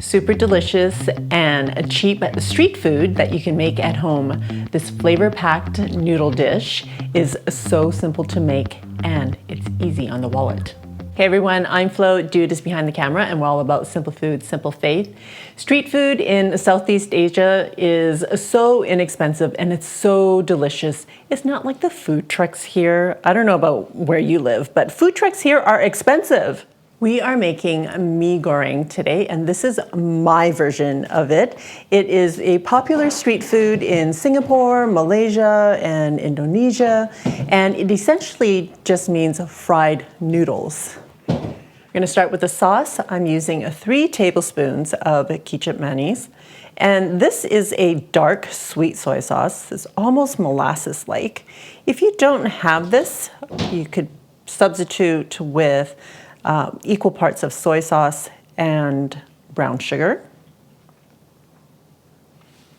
Super delicious and a cheap street food that you can make at home. This flavor-packed noodle dish is so simple to make and it's easy on the wallet. Hey everyone, I'm Flo, Dude is behind the camera, and we're all about simple food, simple faith. Street food in Southeast Asia is so inexpensive and it's so delicious. It's not like the food trucks here. I don't know about where you live, but food trucks here are expensive. We are making mee goreng today, and this is my version of it. It is a popular street food in Singapore, Malaysia, and Indonesia, and it essentially just means fried noodles. We're going to start with the sauce. I'm using 3 tablespoons of ketchup mayonnaise, and this is a dark sweet soy sauce. It's almost molasses-like. If you don't have this, you could substitute with equal parts of soy sauce and brown sugar.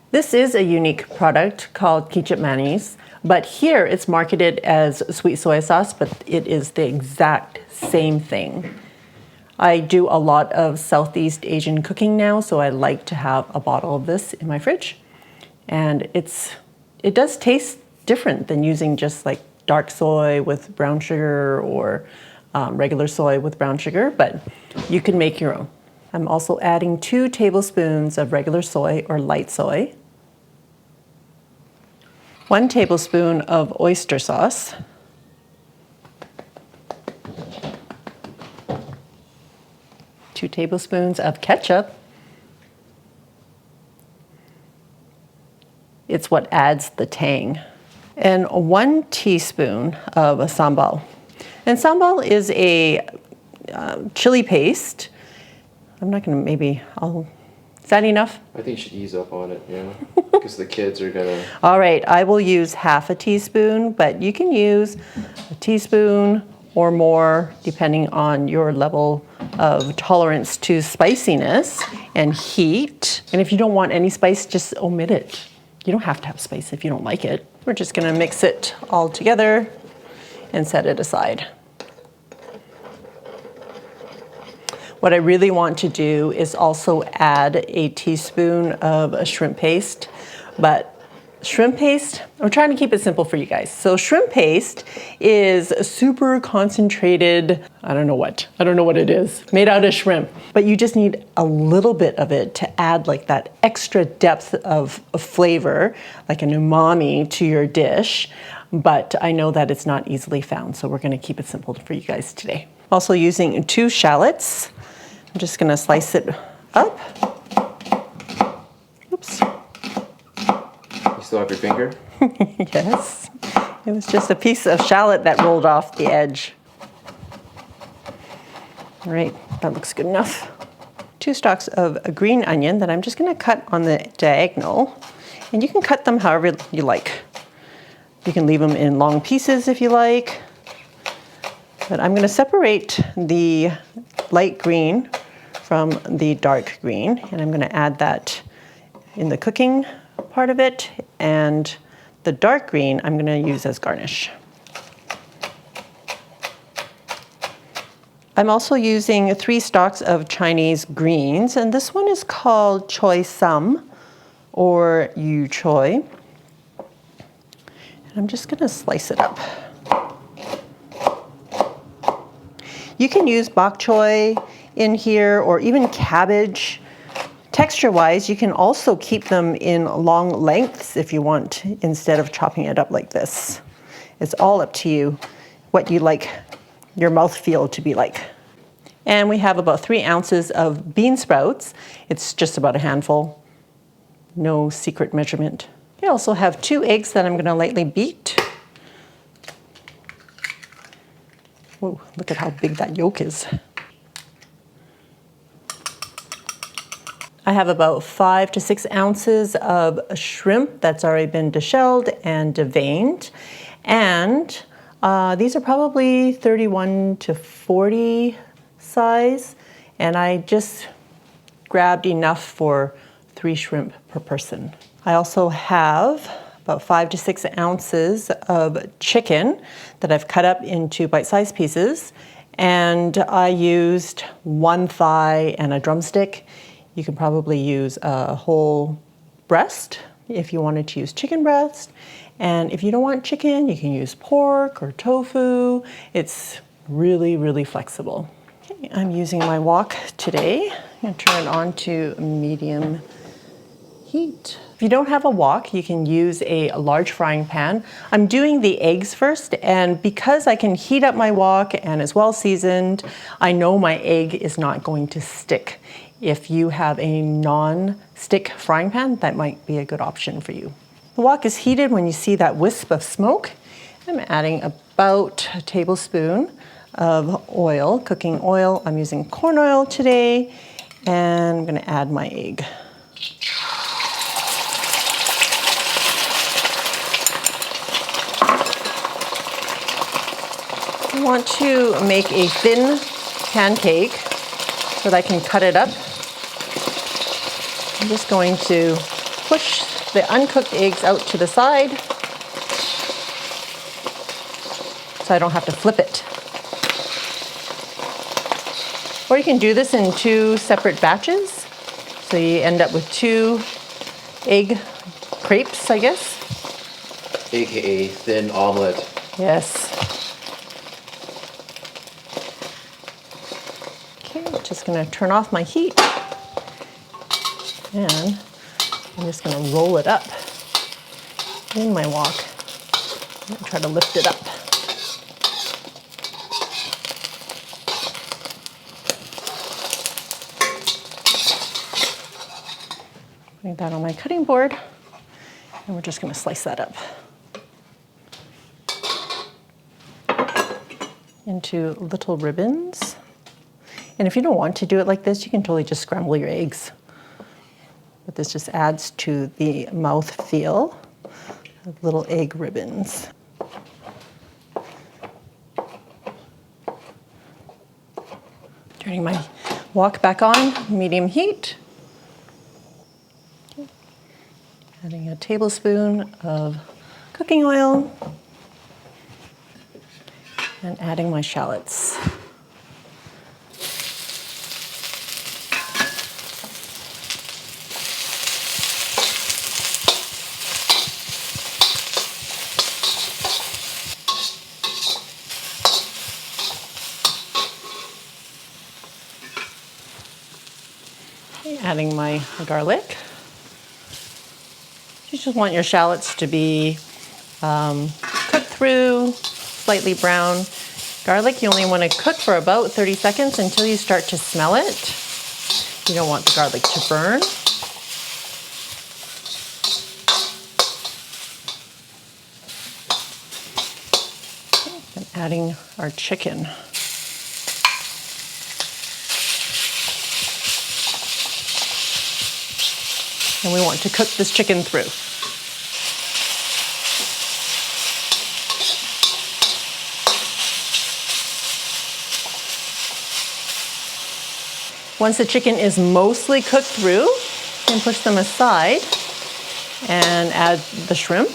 This is a unique product called ketchup mayonnaise, but here it's marketed as sweet soy sauce, but it is the exact same thing. I do a lot of Southeast Asian cooking now, so I like to have a bottle of this in my fridge. And it does taste different than using just like dark soy with brown sugar or regular soy with brown sugar, but you can make your own. I'm also adding 2 tablespoons of regular soy or light soy, 1 tablespoon of oyster sauce, two tablespoons of ketchup. It's what adds the tang, and 1 teaspoon of sambal. And sambal is a chili paste. I'm not gonna, is that enough? I think you should ease up on it, yeah, because the kids are gonna... All right, I will use half a teaspoon, but you can use a teaspoon or more, depending on your level of tolerance to spiciness and heat. And if you don't want any spice, just omit it. You don't have to have spice if you don't like it. We're just gonna mix it all together and set it aside. What I really want to do is also add a teaspoon of shrimp paste, but shrimp paste, I'm trying to keep it simple for you guys. So shrimp paste is a super concentrated, I don't know what it is, made out of shrimp, but you just need a little bit of it to add like that extra depth of flavor, like an umami to your dish. But I know that it's not easily found, so we're gonna keep it simple for you guys today. Also using 2 shallots. I'm just gonna slice it up. Oops. You still have your finger? Yes. It was just a piece of shallot that rolled off the edge. All right, that looks good enough. 2 stalks of a green onion that I'm just gonna cut on the diagonal. And you can cut them however you like. You can leave them in long pieces if you like. But I'm gonna separate the light green from the dark green, and I'm gonna add that in the cooking part of it, and the dark green I'm gonna use as garnish. I'm also using 3 stalks of Chinese greens, and this one is called choy sum or yu choy. And I'm just gonna slice it up. You can use bok choy in here or even cabbage. Texture-wise, you can also keep them in long lengths if you want, instead of chopping it up like this. It's all up to you, what you like your mouthfeel to be like. And we have about 3 ounces of bean sprouts. It's just about a handful, no secret measurement. I also have 2 eggs that I'm gonna lightly beat. Whoa, look at how big that yolk is. I have about 5 to 6 ounces of shrimp that's already been deshelled and deveined. And these are probably 31 to 40 size. And I just grabbed enough for 3 shrimp per person. I also have about 5 to 6 ounces of chicken that I've cut up into bite-sized pieces. And I used 1 thigh and a drumstick. You can probably use a whole breast if you wanted to use chicken breast. And if you don't want chicken, you can use pork or tofu. It's really, really flexible. Okay, I'm using my wok today. I'm going to turn it on to medium heat. If you don't have a wok, you can use a large frying pan. I'm doing the eggs first, and because I can heat up my wok and it's well seasoned, I know my egg is not going to stick. If you have a non-stick frying pan, that might be a good option for you. The wok is heated when you see that wisp of smoke. I'm adding about a tablespoon of oil, cooking oil. I'm using corn oil today, and I'm going to add my egg. I want to make a thin pancake so that I can cut it up. I'm just going to push the uncooked eggs out to the side so I don't have to flip it. Or you can do this in 2 separate batches. So you end up with 2 egg crepes, I guess. AKA thin omelet. Yes. Okay, just gonna turn off my heat. And I'm just gonna roll it up in my wok and try to lift it up. Putting that on my cutting board, and we're just gonna slice that up into little ribbons. And if you don't want to do it like this, you can totally just scramble your eggs. But this just adds to the mouth feel of little egg ribbons. Turning my wok back on, medium heat. Okay. Adding a tablespoon of cooking oil and adding my shallots. Adding my garlic. You just want your shallots to be cooked through, slightly brown. Garlic, you only want to cook for about 30 seconds until you start to smell it. You don't want the garlic to burn. And adding our chicken. And we want to cook this chicken through. Once the chicken is mostly cooked through, you can push them aside and add the shrimp.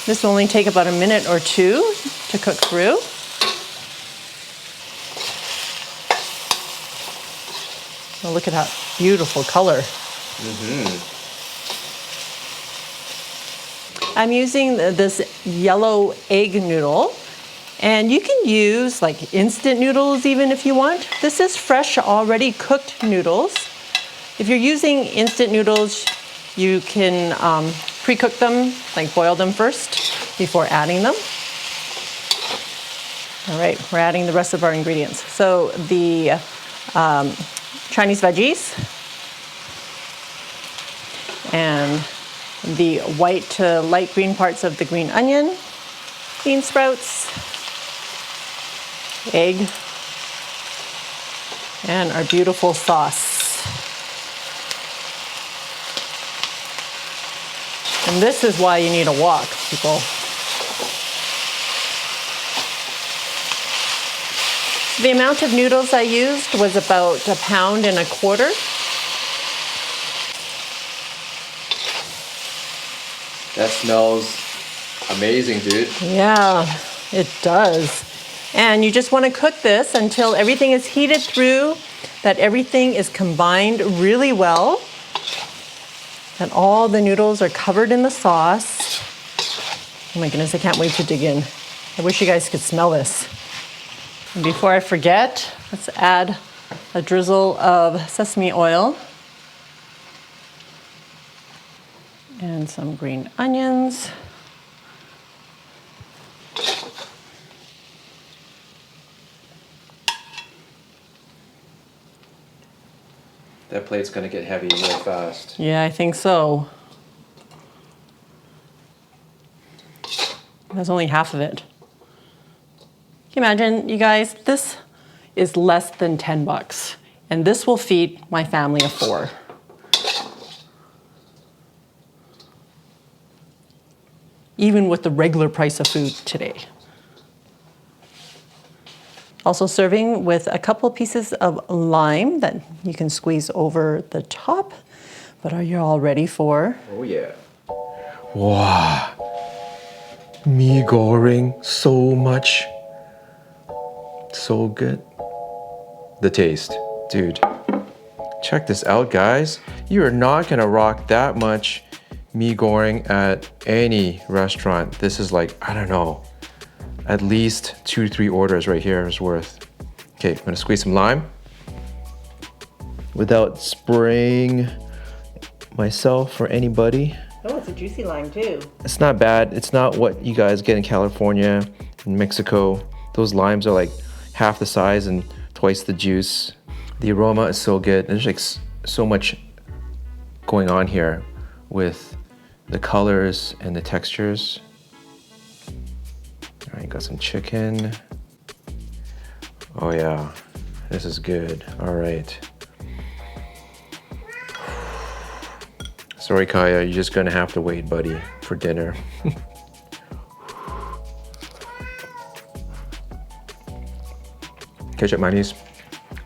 This will only take about a minute or 2 to cook through. Oh, look at that beautiful color. I'm using this yellow egg noodle, and you can use like instant noodles even if you want. This is fresh, already cooked noodles. If you're using instant noodles, you can pre-cook them, like boil them first before adding them. All right, we're adding the rest of our ingredients. So the Chinese veggies and the white to light green parts of the green onion, bean sprouts, egg, and our beautiful sauce. And this is why you need a wok, people. The amount of noodles I used was about 1.25 pounds. That smells amazing, dude. Yeah, it does. And you just want to cook this until everything is heated through, that everything is combined really well, and all the noodles are covered in the sauce. Oh my goodness, I can't wait to dig in. I wish you guys could smell this. And before I forget, let's add a drizzle of sesame oil and some green onions. That plate's gonna get heavy real fast. Yeah, I think so. That's only half of it. Can you imagine, you guys, this is less than 10 bucks, and this will feed my family of 4. Even with the regular price of food today. Also serving with a couple pieces of lime that you can squeeze over the top. But are you all ready for? Oh yeah. Wow. Mee goreng, so much. So good. The taste, dude. Check this out, guys. You are not gonna rock that much mee goreng at any restaurant. This is like, I don't know, at least 2 to 3 orders right here is worth. Okay, I'm gonna squeeze some lime without spraying myself or anybody. Oh, it's a juicy lime too. It's not bad. It's not what you guys get in California, in Mexico. Those limes are like half the size and twice the juice. The aroma is so good. There's like so much going on here with the colors and the textures. All right, got some chicken. Oh yeah, this is good. All right. Sorry, Kaya, you're just gonna have to wait, buddy, for dinner. Ketchup, mayonnaise.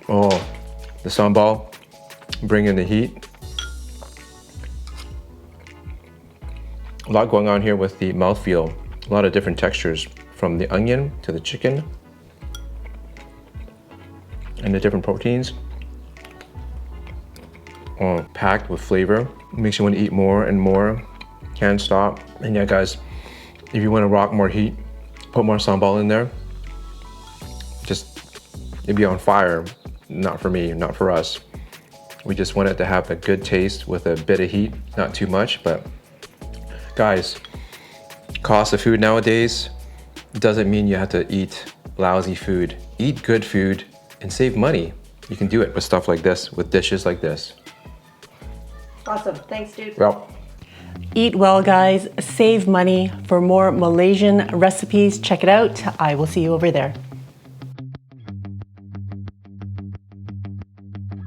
Oh, the sambal, bring in the heat. A lot going on here with the mouthfeel. A lot of different textures, from the onion to the chicken and the different proteins. Oh, packed with flavor. Makes you want to eat more and more. Can't stop. And yeah, guys, if you want to rock more heat, put more sambal in there. Just, it'd be on fire. Not for me, not for us. We just want it to have a good taste with a bit of heat, not too much, but guys, cost of food nowadays doesn't mean you have to eat lousy food. Eat good food and save money. You can do it with stuff like this, with dishes like this. Awesome, thanks dude. Well, Eat well, guys, save money. For more Malaysian recipes, check it out. I will see you over there.